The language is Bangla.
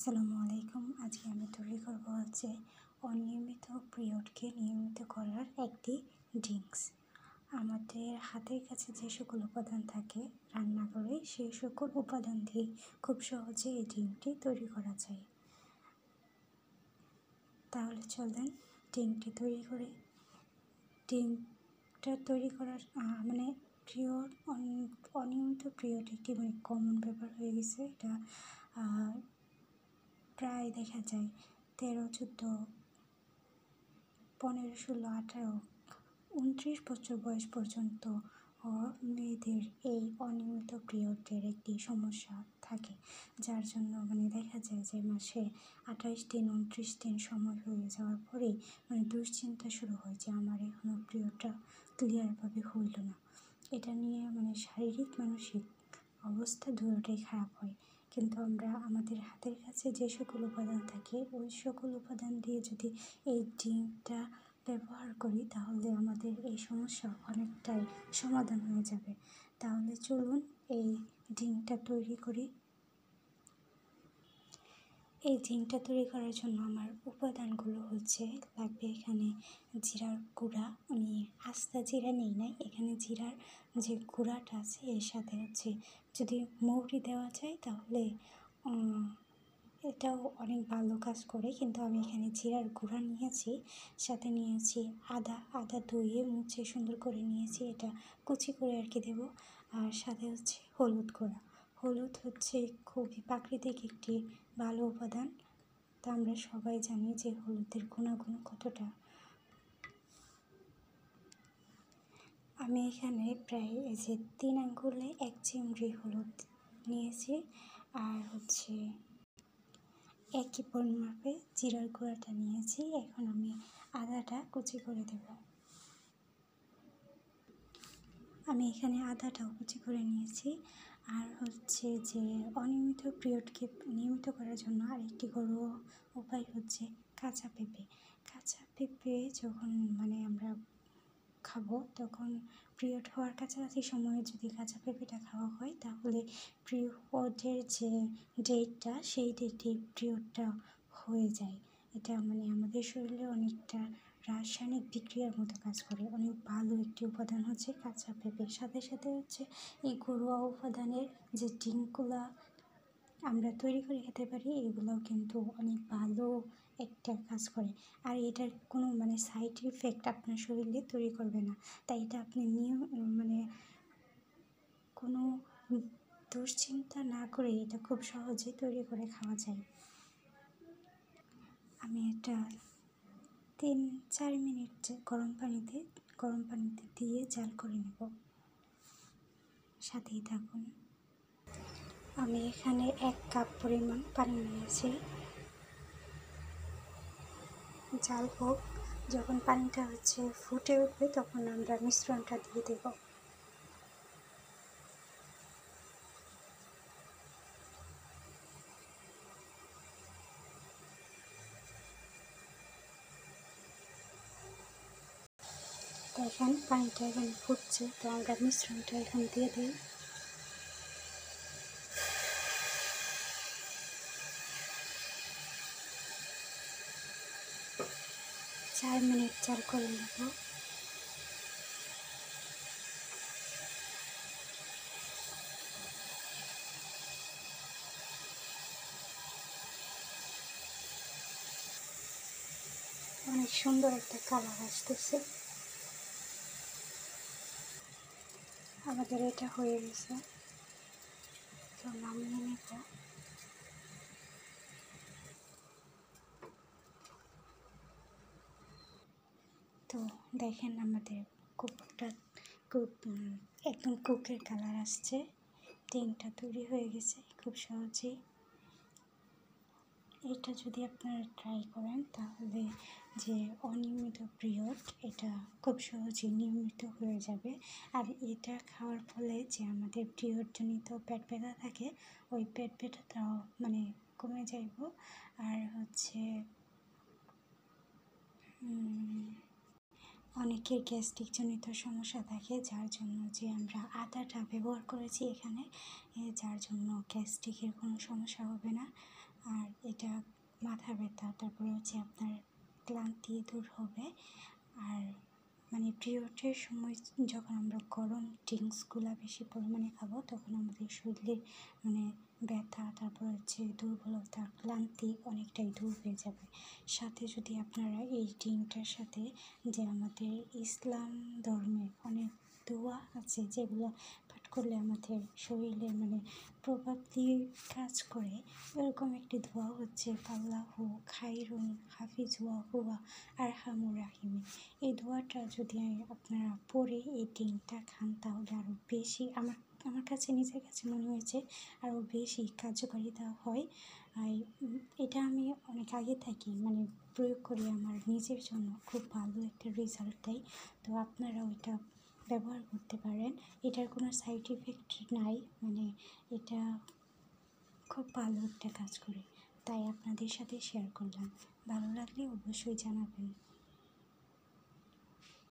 আসসালামু আলাইকুম। আজকে আমি তৈরি করব অনিয়মিত পিরিয়ডকে নিয়মিত করার একটি ড্রিঙ্কস। আমাদের হাতের কাছে যে সকল উপাদান থাকে রান্নাঘরে, সেই সকল উপাদান দিয়ে খুব সহজে এই ড্রিঙ্কটি তৈরি করা যায়। তাহলে চলেন ড্রিঙ্কটি তৈরি করে। ড্রিঙ্কটা তৈরি করার অনিয়মিত পিরিয়ড একটি কমন ব্যাপার হয়ে গেছে। এটা প্রায় দেখা যায় 13, 14, 15, 16, 18, 29 বছর বয়স পর্যন্ত মেয়েদের এই অনিয়মিত পিরিয়ডের একটি সমস্যা থাকে, যার জন্য দেখা যায় যে মাসে 28 দিন 29 দিন সময় হয়ে যাওয়ার পরেই দুশ্চিন্তা শুরু হয় যে আমার এখনও পিরিয়ডটা ক্লিয়ারভাবে হইল না। এটা নিয়ে শারীরিক মানসিক অবস্থা দুটোটাই খারাপ হয়। কিন্তু আমরা আমাদের হাতের কাছে যে সকল উপাদান থাকে ওই সকল উপাদান দিয়ে যদি এই ড্রিঙ্কটা ব্যবহার করি তাহলে আমাদের এই সমস্যা অনেকটাই সমাধান হয়ে যাবে। তাহলে চলুন এই ড্রিঙ্কটা তৈরি করি। এই ড্রিঙ্কটা তৈরি করার জন্য আমার উপাদানগুলো লাগবে এখানে জিরার গুঁড়া। আমি আস্তা জিরা নেই নাই, এখানে জিরার যে গুঁড়াটা আছে এর সাথে যদি মৌরি দেওয়া যায় তাহলে এটাও অনেক ভালো কাজ করে, কিন্তু আমি এখানে জিরার গুঁড়া নিয়েছি। সাথে নিয়েছি আদা ধুয়ে মুছে সুন্দর করে নিয়েছি, এটা কুচি করে দেবো। আর সাথে হলুদ গুঁড়া। হলুদ খুবই প্রাকৃতিক একটি ভালো উপাদান। তা আমরা সবাই জানি যে হলুদের গুণাগুণ কতটা। আমি এখানে প্রায় 3 আঙ্গুলে 1 চিমড়ি হলুদ নিয়েছি। আর একই পরিমাপে জিরার গুঁড়াটা নিয়েছি। এখন আমি আদাটা কুচি করে দেব। আমি এখানে আদাটাও কুচি করে নিয়েছি। আর যে অনিয়মিত পিরিয়ডকে নিয়মিত করার জন্য আরেকটি ঘরোয়া উপায় কাঁচা পেঁপে। কাঁচা পেঁপে যখন আমরা খাবো তখন পিরিয়ড হওয়ার কাছাকাছি সময়ে যদি কাঁচা পেঁপেটা খাওয়া হয় তাহলে পিরিয়ডের যে ডেটটা সেই ডেটে পিরিয়ডটা হয়ে যায়। এটা আমাদের শরীরে অনেকটা রাসায়নিক বিক্রিয়ার মতো কাজ করে। অনেক ভালো একটি উপাদান কাঁচা পেঁপে। সাথে সাথে এই ঘরোয়া উপাদানের যে ড্রিঙ্কগুলো আমরা তৈরি করে খেতে পারি এগুলোও কিন্তু অনেক ভালো একটা কাজ করে। আর এটার কোনো সাইড ইফেক্ট আপনার শরীরে তৈরি করবে না। তাই এটা আপনি কোনো দুশ্চিন্তা না করে এটা খুব সহজে তৈরি করে খাওয়া যায়। আমি এটা 3-4 মিনিট গরম পানিতে দিয়ে জাল করে নেব। সাথেই থাকুন। আমি এখানে 1 কাপ পরিমাণ পানি নিয়েছি। জাল হোক, যখন পানিটা ফুটে উঠবে তখন আমরা মিশ্রণটা দিয়ে দেব। দেখেন পানিটা এখানে ফুটছে, তো আমরা মিশ্রণটা এখানে দিয়ে দিই। 4 মিনিট জাল করে নেব। অনেক সুন্দর একটা কালার আসতেছে। আমাদের এটা হয়ে গেছে, তো নামিয়ে নেব। তো দেখেন আমাদের কুকটা একদম কুকের কালার আসছে। ড্রিঙ্কটা তৈরি হয়ে গেছে খুব সহজেই। এটা যদি আপনারা ট্রাই করেন তাহলে যে অনিয়মিত পিরিয়ড এটা খুব সহজেই নিয়মিত হয়ে যাবে। আর এটা খাওয়ার ফলে যে আমাদের পিরিয়ডজনিত পেট ব্যথা থাকে ওই পেট ব্যথাটাও কমে যাইব। আর অনেকের গ্যাস্ট্রিক জনিত সমস্যা থাকে, যার জন্য যে আমরা আদাটা ব্যবহার করেছি এখানে, যার জন্য গ্যাস্ট্রিকের কোনো সমস্যা হবে না। আর এটা মাথা ব্যথা, তারপরে হচ্ছে আপনার ক্লান্তি দূর হবে। আর মানে পিরিয়ডের সময় যখন আমরা গরম ড্রিঙ্কসগুলো বেশি পরিমাণে খাবো তখন আমাদের শরীরে মানে ব্যথা, তারপর হচ্ছে দুর্বলতা, ক্লান্তি অনেকটাই দূর হয়ে যাবে। সাথে যদি আপনারা এই ড্রিঙ্কটার সাথে যে আমাদের ইসলাম ধর্মে অনেক দোয়া আছে যেগুলো পাঠ করলে আমাদের শরীরে মানে প্রভাব দিয়ে কাজ করে, এরকম একটি দোয়া হচ্ছে আল্লাহু খাইরুন হাফিজুয়া হুয়া আরহামুর রাহিমিন। এই দোয়াটা যদি আপনারা পড়ে এই ড্রিঙ্কটা খান তাহলে আরও বেশি আমার কাছে নিজের কাছে মনে হয়েছে আরও বেশি কার্যকারিতা হয়। আর এটা আমি অনেক আগে থাকি মানে প্রয়োগ করি, আমার নিজের জন্য খুব ভালো একটা রেজাল্ট দেয়। তো আপনারাও এটা ব্যবহার করতে পারেন। এটার কোনো সাইড ইফেক্ট নাই, মানে এটা খুব ভালো একটা কাজ করে, তাই আপনাদের সাথে শেয়ার করলাম। ভালো লাগলে অবশ্যই জানাবেন।